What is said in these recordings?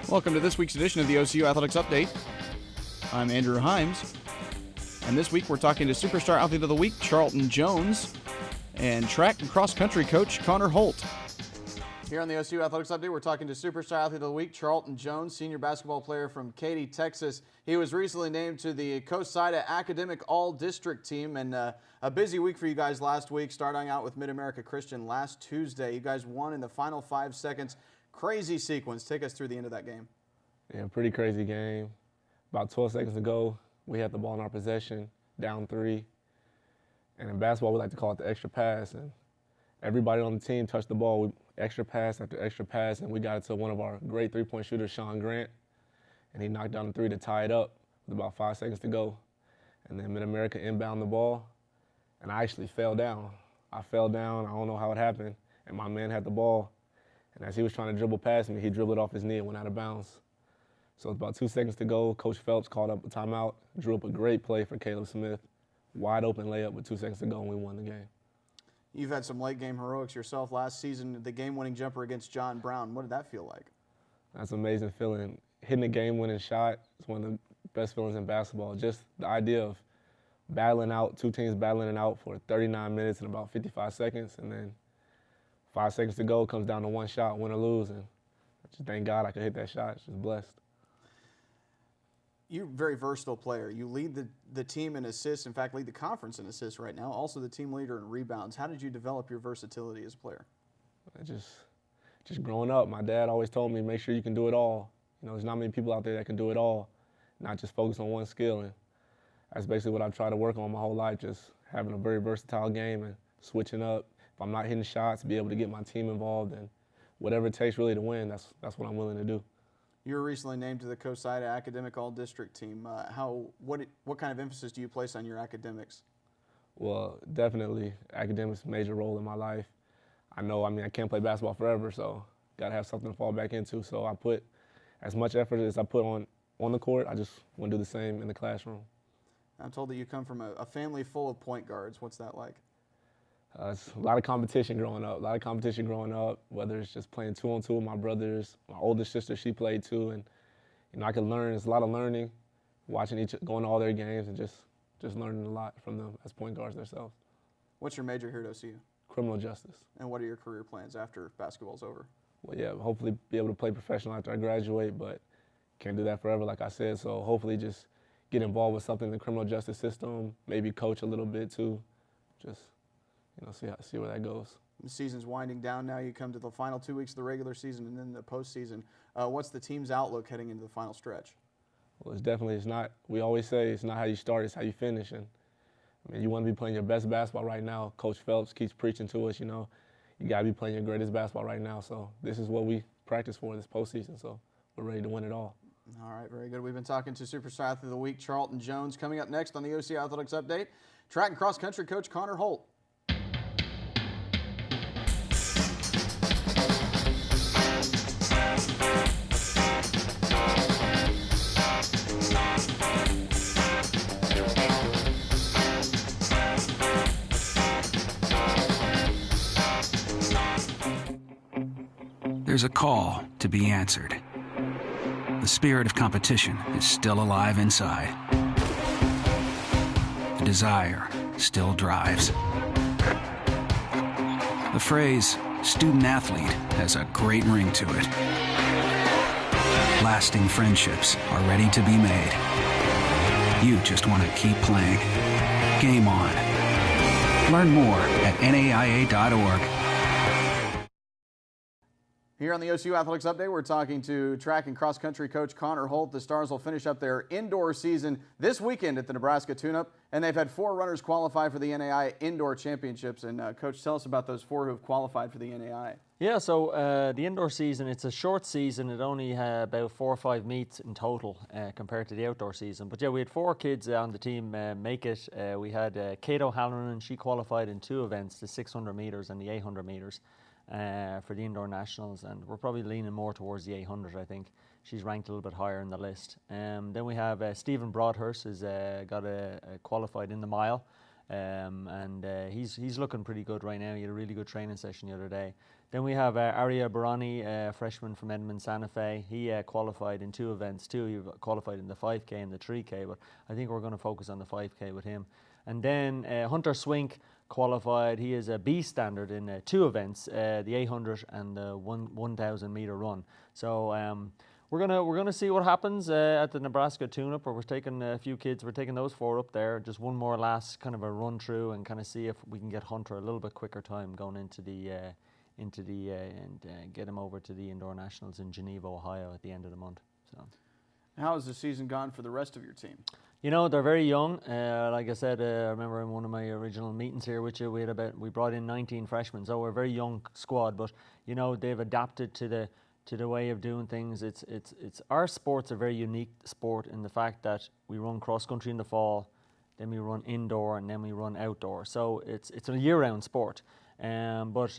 Welcome to this week's edition of the OCU Athletics Update. I'm Andrew Himes, and this week we're talking to Superstar Athlete of the Week, Charlton Jones, and track and cross-country coach, Conor Holt. Here on the OCU Athletics Update, we're talking to Superstar Athlete of the Week, Charlton Jones, senior basketball player from Katy, Texas. He was recently named to the Coast-Sida Academic All-District team, and a busy week for you guys last week, starting out with Mid-America Christian last Tuesday. You guys won in the final 5 seconds. Crazy sequence. Take us through the end of that game. Yeah, pretty crazy game. About 12 seconds to go, we had the ball in our possession, down 3. And in basketball, we like to call it the extra pass. And everybody on the team touched the ball, extra pass after extra pass, and we got it to one of our great three-point shooters, Sean Grant. And he knocked down the 3 to tie it up with about 5 seconds to go. And then Mid-America inbound the ball, and I actually fell down. I fell down, I don't know how it happened, and my man had the ball. And as he was trying to dribble past me, he dribbled off his knee and went out of bounds. So it's about 2 seconds to go. Coach Phelps called up a timeout, drew up a great play for Caleb Smith. Wide open layup with 2 seconds to go, and we won the game. You've had some late game heroics yourself last season, the game-winning jumper against John Brown. What did that feel like? That's an amazing feeling. Hitting a game-winning shot is one of the best feelings in basketball. Just the idea of battling out, two teams battling it out for 39 minutes and about 55 seconds, and then 5 seconds to go, comes down to one shot, win or lose, and just thank God I could hit that shot. Just blessed. You're a very versatile player. You lead the team in assists, in fact, lead the conference in assists right now, also the team leader in rebounds. How did you develop your versatility as a player? Just growing up, my dad always told me, make sure you can do it all. You know, there's not many people out there that can do it all, not just focus on one skill. And that's basically what I've tried to work on my whole life, just having a very versatile game and switching up. If I'm not hitting shots, be able to get my team involved, and whatever it takes really to win, that's what I'm willing to do. You were recently named to the Coast-Sida Academic All-District team. What kind of emphasis do you place on your academics? Well, definitely academics a major role in my life. I can't play basketball forever, so got to have something to fall back into. So I put as much effort as I put on the court, I just want to do the same in the classroom. I'm told that you come from a family full of point guards. What's that like? It's a lot of competition growing up, whether it's just playing 2-on-2 with my brothers. My oldest sister, she played too, and I could learn. It's a lot of learning, watching going to all their games and just learning a lot from them as point guards themselves. What's your major here at OCU? Criminal justice. And what are your career plans after basketball's over? Well, yeah, hopefully be able to play professional after I graduate, but can't do that forever, like I said, so hopefully just get involved with something in the criminal justice system, maybe coach a little bit too, just see where that goes. The season's winding down now. You come to the final 2 weeks of the regular season and then the postseason. What's the team's outlook heading into the final stretch? Well, we always say it's not how you start, it's how you finish. And you want to be playing your best basketball right now. Coach Phelps keeps preaching to us, you got to be playing your greatest basketball right now. So this is what we practice for this postseason. So we're ready to win it all. All right, very good. We've been talking to Superstar Athlete of the Week, Charlton Jones. Coming up next on the OCU Athletics Update, track and cross country coach Conor Holt. There's a call to be answered. The spirit of competition is still alive inside. The desire still drives. The phrase student athlete has a great ring to it. Lasting friendships are ready to be made. You just want to keep playing. Game on. Learn more at naia.org. Here on the OCU Athletics Update, we're talking to track and cross-country coach Conor Holt. The Stars will finish up their indoor season this weekend at the Nebraska Tune-Up, and they've had 4 runners qualify for the NAI Indoor Championships. And, Coach, tell us about those 4 who have qualified for the NAI. Yeah, so the indoor season, it's a short season. It only had about 4 or 5 meets in total compared to the outdoor season. But, yeah, we had 4 kids on the team make it. We had Katy O'Halloran. She qualified in 2 events, the 600 metres and the 800 metres. For the indoor nationals, and we're probably leaning more towards the 800. I think she's ranked a little bit higher in the list. Then we have Stephen Broadhurst, who's got a qualified in the mile. He's looking pretty good right now. He had a really good training session the other day. Then we have Arya Barani, a freshman from Edmond Santa Fe. He qualified in 2 events too. He qualified in the 5K and the 3K, but I think we're going to focus on the 5K with him. And then Hunter Swink qualified. He is a B standard in 2 events, the 800 and the 1,000 meter run. So we're gonna see what happens at the Nebraska tune-up, where we're taking a few kids. We're taking those 4 up there. Just one more last kind of a run through and kind of see if we can get Hunter a little bit quicker time going into the and get him over to the Indoor Nationals in Geneva, Ohio at the end of the month. So, how has the season gone for the rest of your team? You know, they're very young. Like I said, I remember in one of my original meetings here with you, we brought in 19 freshmen, so we're a very young squad. But you know, they've adapted to the way of doing things. It's our sport's a very unique sport in the fact that we run cross country in the fall, then we run indoor, and then we run outdoor. So it's a year-round sport. But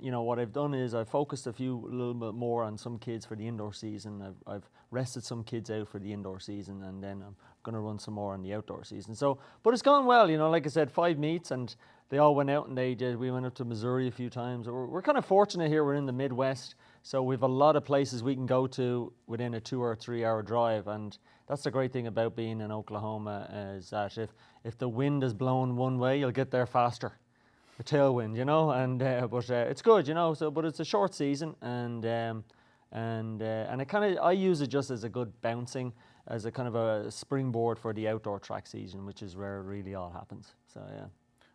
you know, what I've done is I've focused a little bit more on some kids for the indoor season. I've rested some kids out for the indoor season, and then I'm going to run some more on the outdoor season. So, but it's gone well. You know, like I said, 5 meets, and they all went out and we went up to Missouri a few times. We're kind of fortunate here. We're in the Midwest, so we've a lot of places we can go to within a 2 or 3 hour drive, and that's the great thing about being in Oklahoma, is that if the wind is blowing one way, you'll get there faster. A tailwind, you know, and but it's good, you know. So, but it's a short season, and it kind of, I use it just as a good bouncing, as a kind of a springboard for the outdoor track season, which is where it really all happens. So yeah.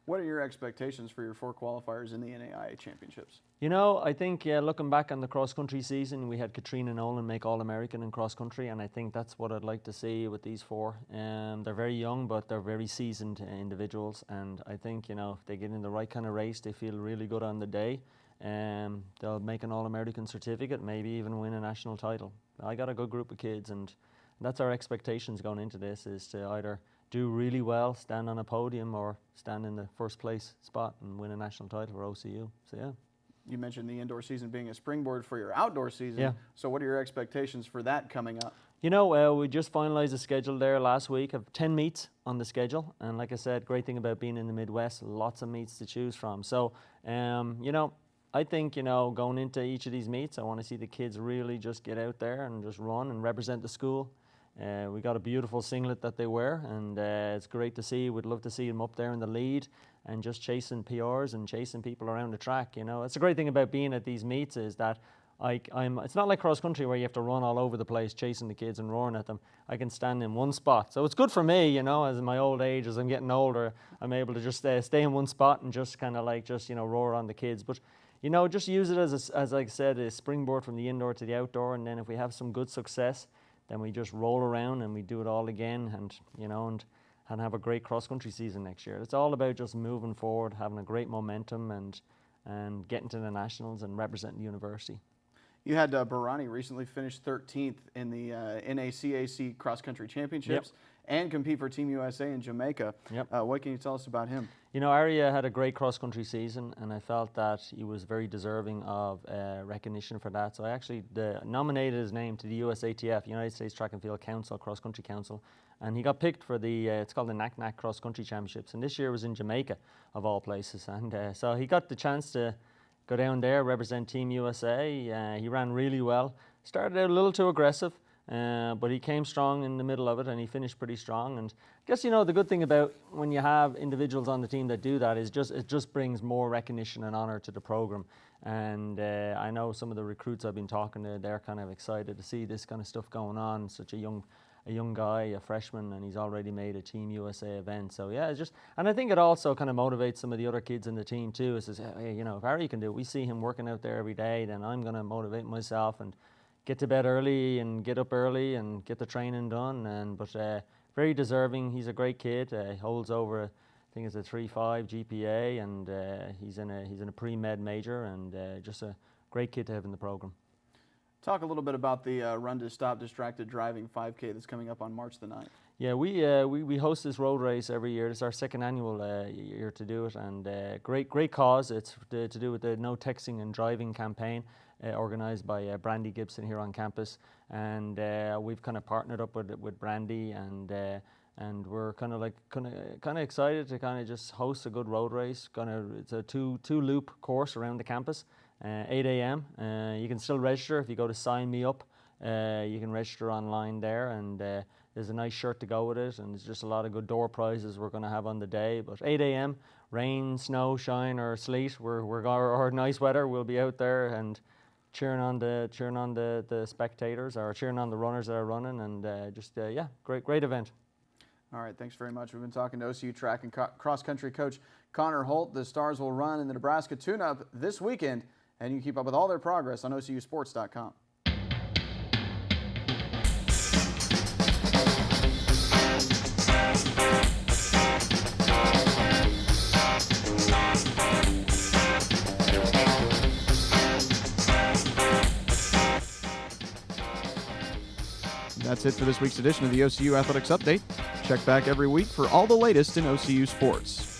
What are your expectations for your 4 qualifiers in the NAIA championships? You know, I think looking back on the cross-country season, we had Katrina Nolan make All-American in cross-country, and I think that's what I'd like to see with these 4. They're very young, but they're very seasoned individuals, and I think, you know, if they get in the right kind of race, they feel really good on the day, they'll make an All-American certificate, maybe even win a national title. I got a good group of kids, and that's our expectations going into this, is to either do really well, stand on a podium, or stand in the first place spot and win a national title for OCU. So yeah. You mentioned the indoor season being a springboard for your outdoor season. Yeah. So what are your expectations for that coming up? You know, we just finalized the schedule there last week. Of 10 meets on the schedule, and like I said, great thing about being in the Midwest, lots of meets to choose from. So, you know, I think, you know, going into each of these meets, I want to see the kids really just get out there and just run and represent the school. We got a beautiful singlet that they wear, and it's great to see. We'd love to see them up there in the lead and just chasing PRs and chasing people around the track. You know, it's a great thing about being at these meets, is that it's not like cross country where you have to run all over the place chasing the kids and roaring at them. I can stand in one spot, so it's good for me. You know, as in my old age, as I'm getting older, I'm able to just stay in one spot and just kind of like you know, roar on the kids. But you know, just use it as I said, a springboard from the indoor to the outdoor, and then if we have some good success, then we just roll around and we do it all again, and you know, and have a great cross-country season next year. It's all about just moving forward, having a great momentum, and getting to the nationals and representing the university. You had Barani recently finish 13th in the NACAC cross-country championships. Yep. And compete for Team USA in Jamaica. Yep. What can you tell us about him? You know, Arya had a great cross-country season, and I felt that he was very deserving of recognition for that. So I actually nominated his name to the USATF, United States Track and Field Council, Cross-Country Council, and he got picked for the, it's called the NAC Cross-Country Championships, and this year was in Jamaica, of all places. And so he got the chance to go down there, represent Team USA. He ran really well. Started out a little too aggressive, but he came strong in the middle of it, and he finished pretty strong. And I guess, you know, the good thing about when you have individuals on the team that do that is it just brings more recognition and honor to the program. And I know some of the recruits I've been talking to, they're kind of excited to see this kind of stuff going on. Such a young guy, a freshman, and he's already made a Team USA event. So yeah, it's just, and I think it also kind of motivates some of the other kids in the team too. It says, hey, you know, if Harry can do it, we see him working out there every day, then I'm going to motivate myself and get to bed early and get up early and get the training done. But very deserving. He's a great kid. He holds over, I think it's a 3.5 GPA, and he's in a pre-med major, and just a great kid to have in the program. Talk a little bit about the Run to Stop Distracted Driving 5K that's coming up on March the 9th. Yeah, we host this road race every year. It's our second annual year to do it, and great cause. It's to do with the No Texting and Driving campaign, organised by Brandy Gibson here on campus, and we've kind of partnered up with Brandy, and and we're kind of excited to kind of just host a good road race. It's a two loop course around the campus, 8 a.m. You can still register if you go to Sign Me Up. You can register online there, and there's a nice shirt to go with it, and there's just a lot of good door prizes we're going to have on the day. But 8 a.m., rain, snow, shine, or sleet, or nice weather, we'll be out there and cheering on the spectators, or cheering on the runners that are running, and great event. All right, thanks very much. We've been talking to OCU track and cross-country coach Conor Holt. The Stars will run in the Nebraska Tune-Up this weekend, and you can keep up with all their progress on OCUsports.com. That's it for this week's edition of the OCU Athletics Update. Check back every week for all the latest in OCU sports.